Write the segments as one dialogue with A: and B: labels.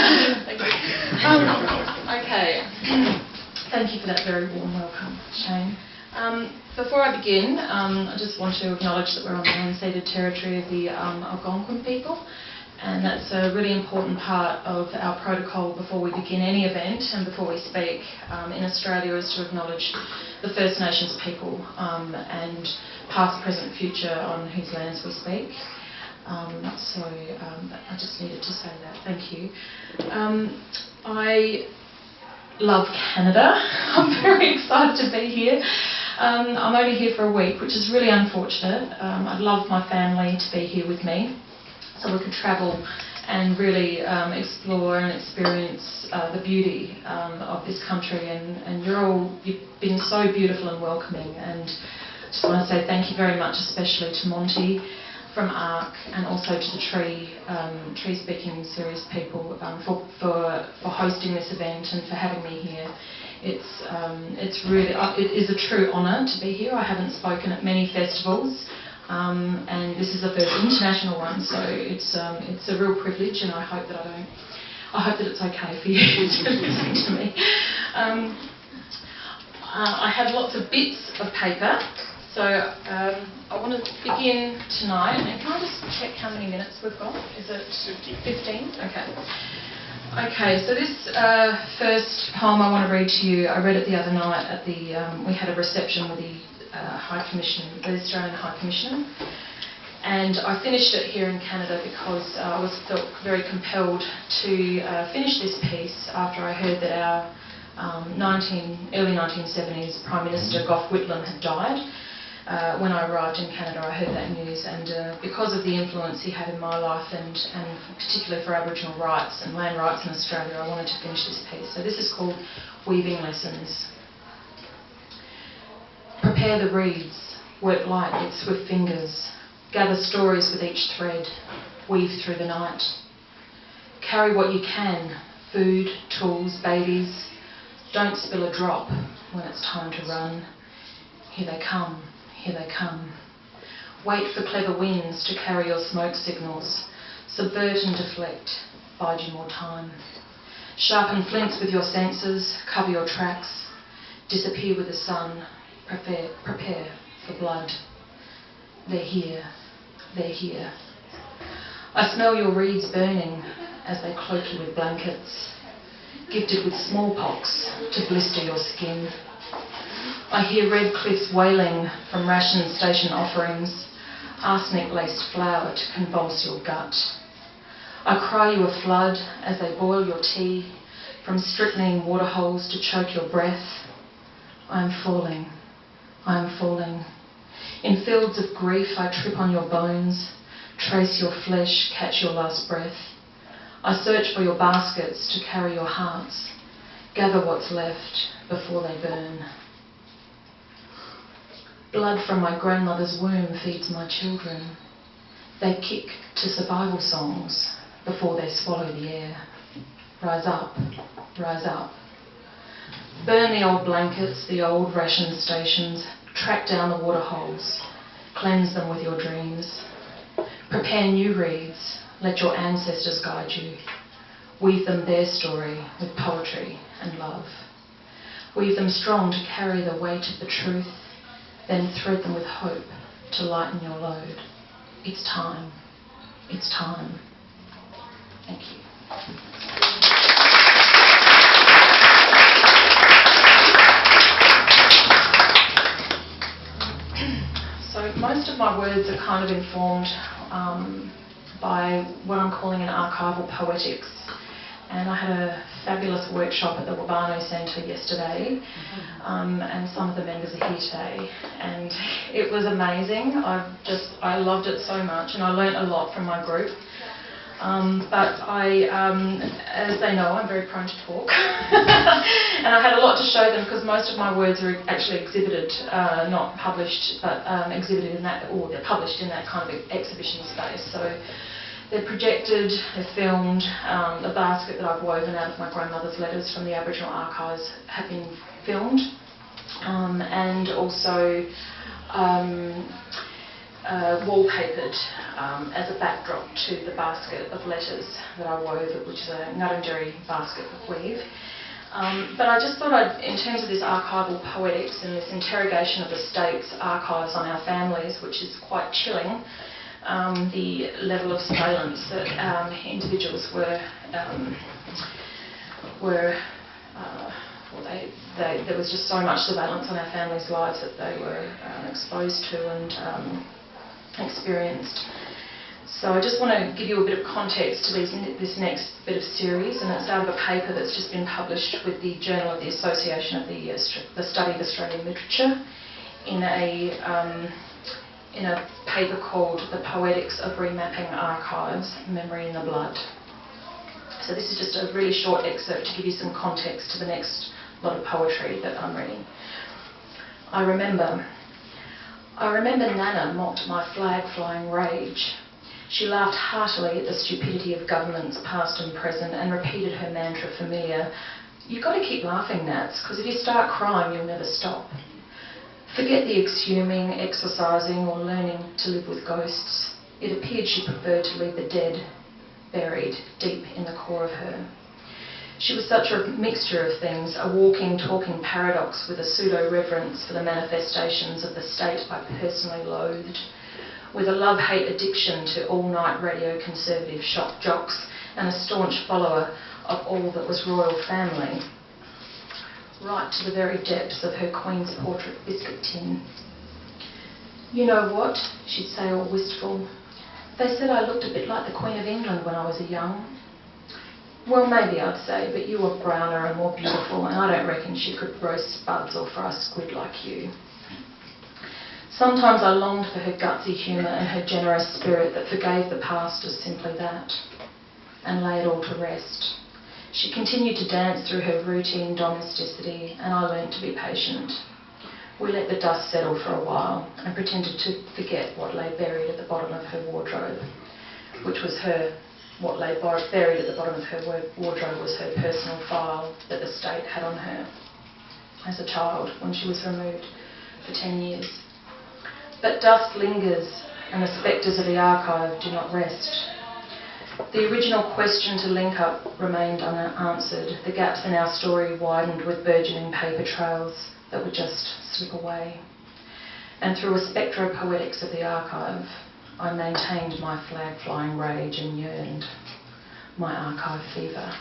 A: Thank you. Okay. Thank you for that very warm welcome, Shane. Before I begin, I just want to acknowledge that we're on the unceded territory of the Algonquin people, and that's a really important part of our protocol before we begin any event and before we speak in Australia, is to acknowledge the First Nations people and past, present, future on whose lands we speak. I just needed to say that. Thank you. I love Canada. I'm very excited to be here. I'm only here for a week, which is really unfortunate. I'd love my family to be here with me so we could travel and really explore and experience the beauty of this country. And you've been so beautiful and welcoming, and I just want to say thank you very much, especially to Monty from ARC, and also to the Tree Speaking Series people for hosting this event and for having me here. It's really, it is a true honour to be here. I haven't spoken at many festivals, and this is the first international one, so it's a real privilege, and I hope that it's okay for you to listen to me. I have lots of bits of paper. So I want to begin tonight, and can I just check how many minutes we've got? Is it 15? Okay, so this first poem I want to read to you, I read it the other night at the, we had a reception with the High Commission, the Australian High Commissioner, and I finished it here in Canada because I felt very compelled to finish this piece after I heard that our early 1970s Prime Minister Gough Whitlam had died. When I arrived in Canada, I heard that news, and because of the influence he had in my life, and particularly for Aboriginal rights and land rights in Australia, I wanted to finish this piece. So this is called Weaving Lessons. Prepare the reeds, work light with swift fingers, gather stories with each thread, weave through the night. Carry what you can, food, tools, babies. Don't spill a drop when it's time to run. Here they come. Here they come. Wait for clever winds to carry your smoke signals. Subvert and deflect. Bide you more time. Sharpen flints with your senses. Cover your tracks. Disappear with the sun. Prepare for blood. They're here. They're here. I smell your reeds burning as they cloak you with blankets. Gifted with smallpox to blister your skin. I hear red cliffs wailing from ration station offerings, arsenic-laced flour to convulse your gut. I cry you a flood as they boil your tea, from strychnine waterholes to choke your breath. I am falling, I am falling. In fields of grief I trip on your bones, trace your flesh, catch your last breath. I search for your baskets to carry your hearts, gather what's left before they burn. Blood from my grandmother's womb feeds my children. They kick to survival songs before they swallow the air. Rise up, rise up. Burn the old blankets, the old ration stations, track down the water holes, cleanse them with your dreams. Prepare new reeds, let your ancestors guide you. Weave them their story with poetry and love. Weave them strong to carry the weight of the truth, then thread them with hope to lighten your load. It's time. It's time. Thank you. So most of my words are kind of informed by what I'm calling an archival poetics. And I had a fabulous workshop at the Wabano Centre yesterday, and some of the members are here today, and it was amazing. I loved it so much, and I learnt a lot from my group. But as they know, I'm very prone to talk, and I had a lot to show them because most of my words are actually exhibited, not published, but exhibited in that, or they're published in that kind of exhibition space. So they're projected, they're filmed. The basket that I've woven out of my grandmother's letters from the Aboriginal archives have been filmed, and also wallpapered as a backdrop to the basket of letters that I wove, which is a Ngurrindjeri basket of weave. But I just thought in terms of this archival poetics and this interrogation of the state's archives on our families, which is quite chilling, the level of surveillance that individuals there was just so much surveillance on our families' lives that they were exposed to and experienced. So I just want to give you a bit of context to this next bit of series, and it's out of a paper that's just been published with the Journal of the Association of the Study of Australian Literature in a paper called The Poetics of Remapping Archives, Memory in the Blood. So this is just a really short excerpt to give you some context to the next lot of poetry that I'm reading. I remember Nana mocked my flag-flying rage. She laughed heartily at the stupidity of governments past and present and repeated her mantra familiar, "You've got to keep laughing, Nats, because if you start crying, you'll never stop." Forget the exhuming, exorcising or learning to live with ghosts. It appeared she preferred to leave the dead buried deep in the core of her. She was such a mixture of things, a walking, talking paradox with a pseudo-reverence for the manifestations of the state I personally loathed, with a love-hate addiction to all-night radio conservative shock jocks and a staunch follower of all that was royal family, right to the very depths of her Queen's portrait biscuit tin. "You know what?" she'd say, all wistful. "They said I looked a bit like the Queen of England when I was a young." "Well, maybe," I'd say, "but you were browner and more beautiful, and I don't reckon she could roast spuds or fry squid like you." Sometimes I longed for her gutsy humour and her generous spirit that forgave the past as simply that, and lay it all to rest. She continued to dance through her routine domesticity, and I learnt to be patient. We let the dust settle for a while and pretended to forget what lay buried at the bottom of her wardrobe, what lay buried at the bottom of her wardrobe was her personal file that the state had on her as a child when she was removed for 10 years. But dust lingers, and the spectres of the archive do not rest. The original question to link up remained unanswered. The gaps in our story widened with burgeoning paper trails that would just slip away. And through a spectro-poetics of the archive, I maintained my flag-flying rage and yearned my archive fever.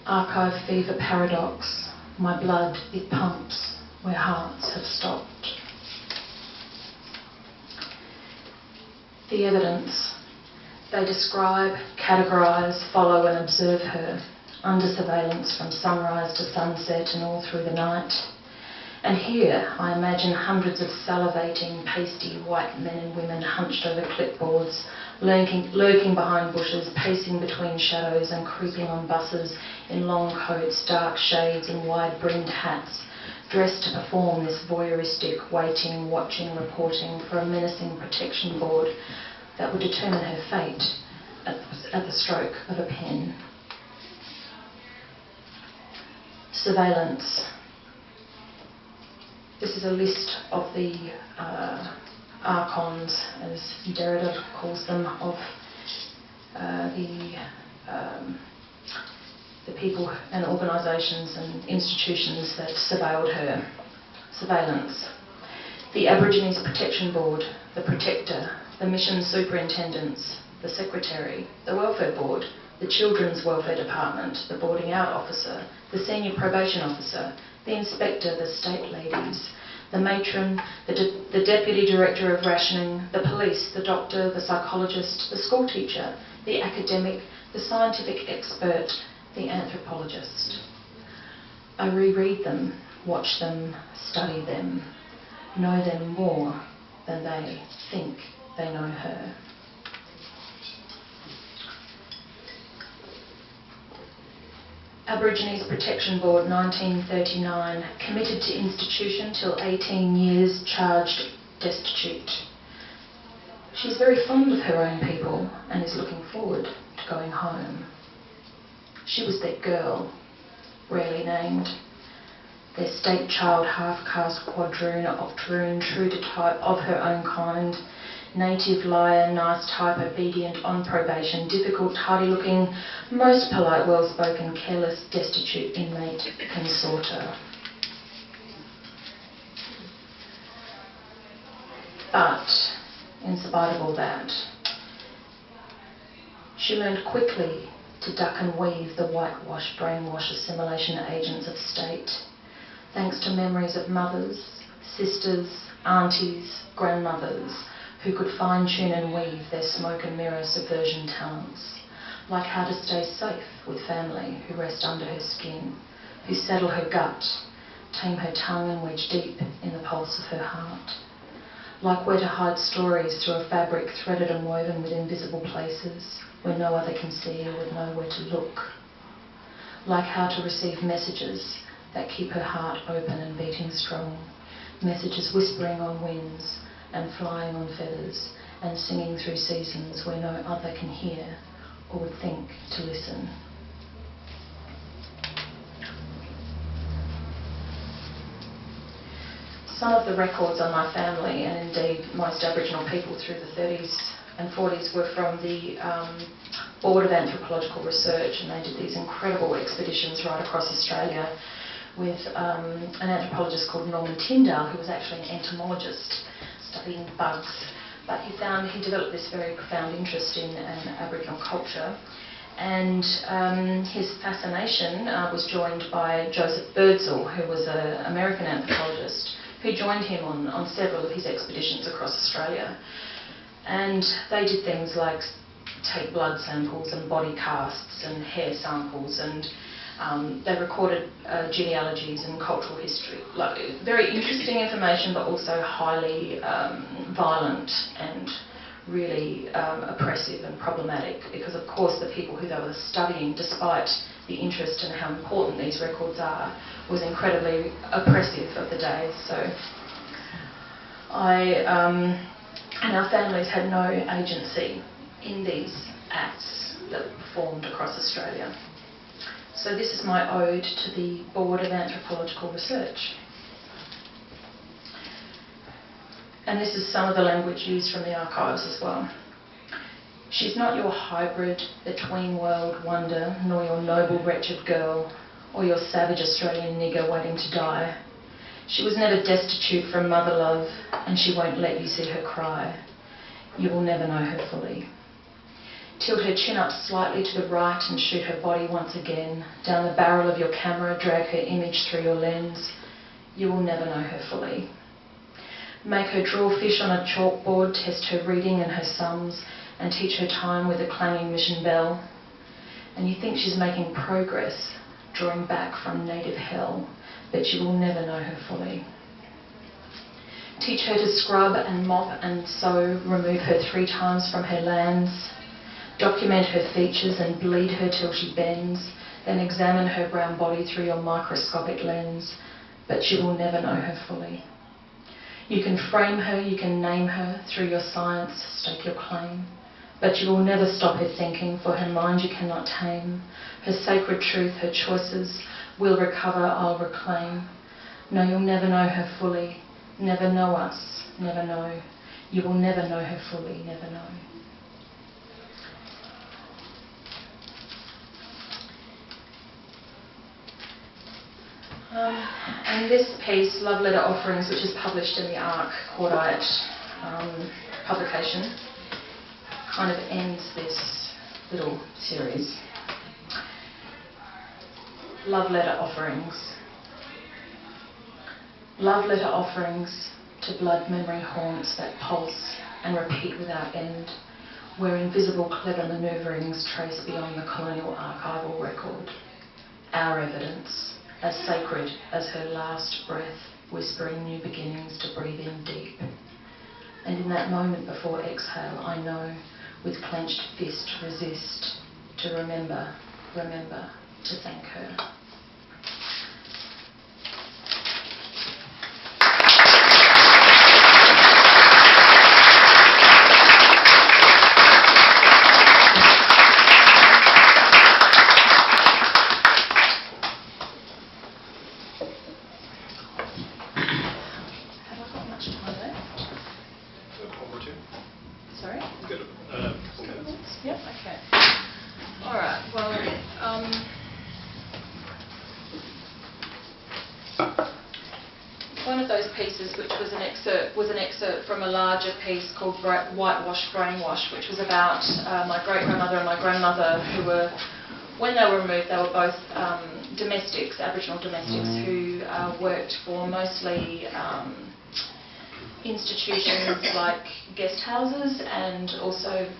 A: Archive fever paradox. My blood, it pumps where hearts have stopped. The evidence. They describe, categorise, follow and observe her, under surveillance from sunrise to sunset and all through the night. And here I imagine hundreds of salivating, pasty white men and women hunched over clipboards, lurking behind bushes, pacing between shadows and creeping on buses in long coats, dark shades and wide-brimmed hats, dressed to perform this voyeuristic, waiting, watching, reporting for a menacing protection board that would determine her fate at the stroke of a pen. Surveillance. This is a list of the archons, as Derrida calls them, of the people and organisations and institutions that surveilled her. Surveillance. The Aborigines Protection Board, the Protector, the Mission Superintendents, the Secretary, the Welfare Board, the Children's Welfare Department, the Boarding Out Officer, the Senior Probation Officer, the Inspector, the State Ladies, the Matron, the Deputy Director of Rationing, the Police, the Doctor, the Psychologist, the School Teacher, the Academic, the Scientific Expert, the Anthropologist. I reread them, watch them, study them, know them more than they think they know her. Aborigines Protection Board, 1939, committed to institution till 18 years, charged destitute. She's very fond of her own people and is looking forward to going home. She was their girl, rarely named. Their state child, half-caste quadroon, octoroon, true to type of her own kind, native liar, nice type, obedient, on probation, difficult, tidy-looking, most polite, well-spoken, careless, destitute, inmate, consorter. But, in spite of all that, she learned quickly to duck and weave the whitewash, brainwash, assimilation agents of state, thanks to memories of mothers, sisters, aunties, grandmothers, who could fine-tune and weave their smoke and mirror subversion talents, like how to stay safe with family who rest under her skin, who saddle her gut, tame her tongue and wedge deep in the pulse of her heart, like where to hide stories through a fabric threaded and woven with invisible places where no other can see or would know where to look, like how to receive messages that keep her heart open and beating strong, messages whispering on winds and flying on feathers and singing through seasons where no other can hear or would think to listen. Some of the records on my family, and indeed most Aboriginal people through the 30s and 40s, were from the Board of Anthropological Research, and they did these incredible expeditions right across Australia with an anthropologist called Norman Tyndale, who was actually an entomologist studying bugs. But he developed this very profound interest in Aboriginal culture, and his fascination was joined by Joseph Birdsall, who was an American anthropologist, who joined him on several of his expeditions across Australia. And they did things like take blood samples and body casts and hair samples, and they recorded genealogies and cultural history. Like, very interesting information, but also highly violent and really oppressive and problematic, because of course the people who they were studying, despite the interest and how important these records are, was incredibly oppressive of the day. So and our families had no agency in these acts that were performed across Australia. So this is my ode to the Board of Anthropological Research. And this is some of the language used from the archives as well. She's not your hybrid between world wonder, nor your noble wretched girl, or your savage Australian nigger waiting to die. She was never destitute from mother love, and she won't let you see her cry. You will never know her fully. Tilt her chin up slightly to the right and shoot her body once again. Down the barrel of your camera, drag her image through your lens. You will never know her fully. Make her draw fish on a chalkboard, test her reading and her sums, and teach her time with a clanging mission bell. And you think she's making progress, drawing back from native hell, but you will never know her fully. Teach her to scrub and mop and sew, remove her 3 times from her lands. Document her features and bleed her till she bends, then examine her brown body through your microscopic lens, but you will never know her fully. You can frame her, you can name her, through your science stake your claim, but you will never stop her thinking, for her mind you cannot tame. Her sacred truth, her choices, will recover, I'll reclaim. No, you'll never know her fully, never know us, never know. You will never know her fully, never know. And this piece, Love Letter Offerings, which is published in the Arc Cordite publication, kind of ends this little series. Love Letter Offerings. Love letter offerings to blood memory haunts that pulse and repeat without end, where invisible clever manoeuvrings trace beyond the colonial archival record. Our evidence, as sacred as her last breath, whispering new beginnings to breathe in deep. And in that moment before exhale, I know, with clenched fist resist, to remember, to thank her. of those pieces, which was an excerpt from a larger piece called Whitewash, Brainwash, which was about my great-grandmother and my grandmother, who were, when they were removed, they were both domestics, Aboriginal domestics, who worked for mostly institutions like guest houses and also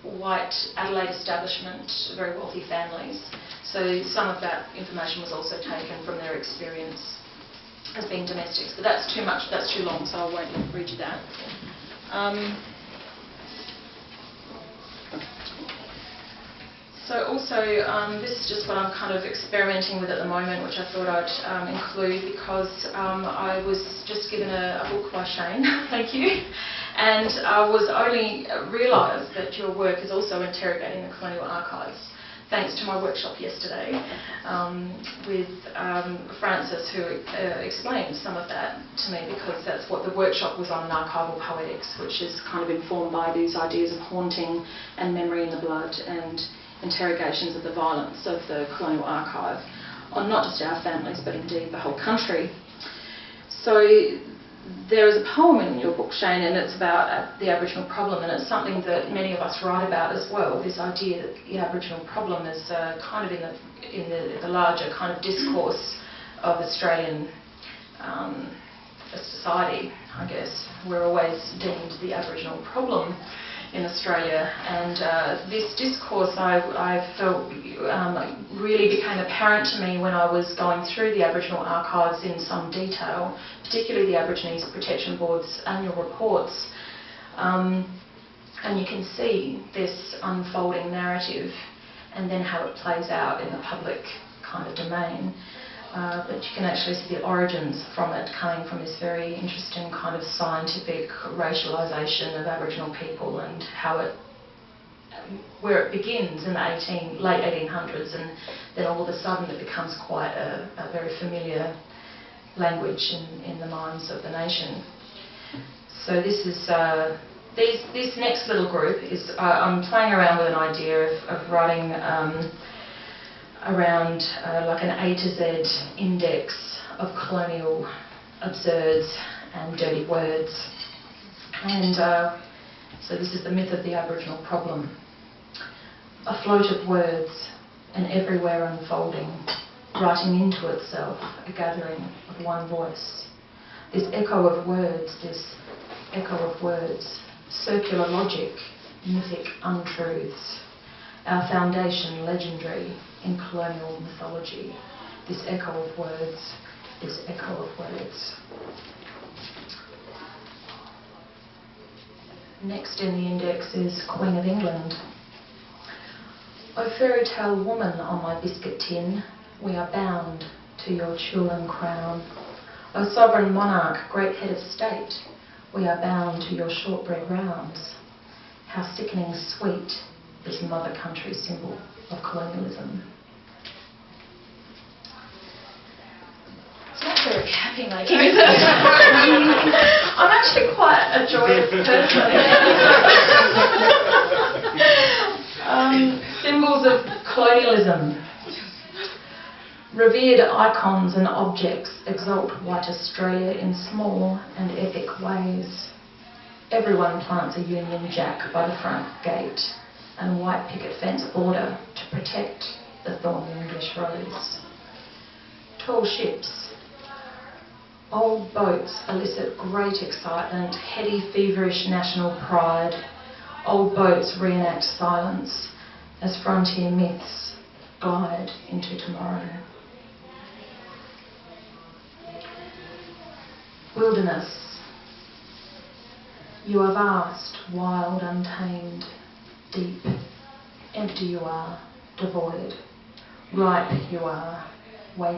A: white Adelaide establishment, very wealthy families. So some of that information was also taken from their experience as being domestics. But that's too much, that's too long, so I won't read you that. So also, this is just what I'm kind of experimenting with at the moment, which I thought I'd include because I was just given a book by Shane, thank you, and I was only realised that your work is also interrogating the colonial archives, thanks to my workshop yesterday with Francis, who explained some of that to me, because that's what the workshop was on, Archival Poetics, which is kind of informed by these ideas of haunting and memory in the blood and interrogations of the violence of the colonial archive on not just our families but indeed the whole country. So there is a poem in your book, Shane, and it's about the Aboriginal problem, and it's something that many of us write about as well, this idea that the Aboriginal problem is kind of in the larger kind of discourse of Australian society, I guess. We're always deemed the Aboriginal problem in Australia, and this discourse I felt really became apparent to me when I was going through the Aboriginal archives in some detail, particularly the Aborigines Protection Board's annual reports, and you can see this unfolding narrative and then how it plays out in the public kind of domain. But you can actually see the origins from it coming from this very interesting kind of scientific racialisation of Aboriginal people, and how where it begins in the late 1800s, and then all of a sudden it becomes quite a very familiar language in the minds of the nation. So this is this next little group is I'm playing around with an idea of writing around like an A to Z index of colonial absurds and dirty words. And so this is the myth of the Aboriginal problem. A float of words, and everywhere unfolding, writing into itself, a gathering of one voice. This echo of words, circular logic, mythic untruths, our foundation legendary in colonial mythology. This echo of words, this echo of words. Next in the index is Queen of England. O fairy tale woman on my biscuit tin, we are bound to your tulip crown. O sovereign monarch, great head of state, we are bound to your shortbread rounds. How sickening sweet this mother country symbol of colonialism. It's not very happy making, is it? I'm actually quite a joyous person. Symbols of colonialism. Revered icons and objects exalt white Australia in small and epic ways. Everyone plants a Union Jack by the front gate and white picket fence border to protect the thorny English rose. Tall ships, old boats elicit great excitement, heady, feverish national pride. Old boats reenact silence as frontier myths glide into tomorrow. Wilderness. You are vast, wild, untamed, deep. Empty you are, devoid. Ripe you are, waiting.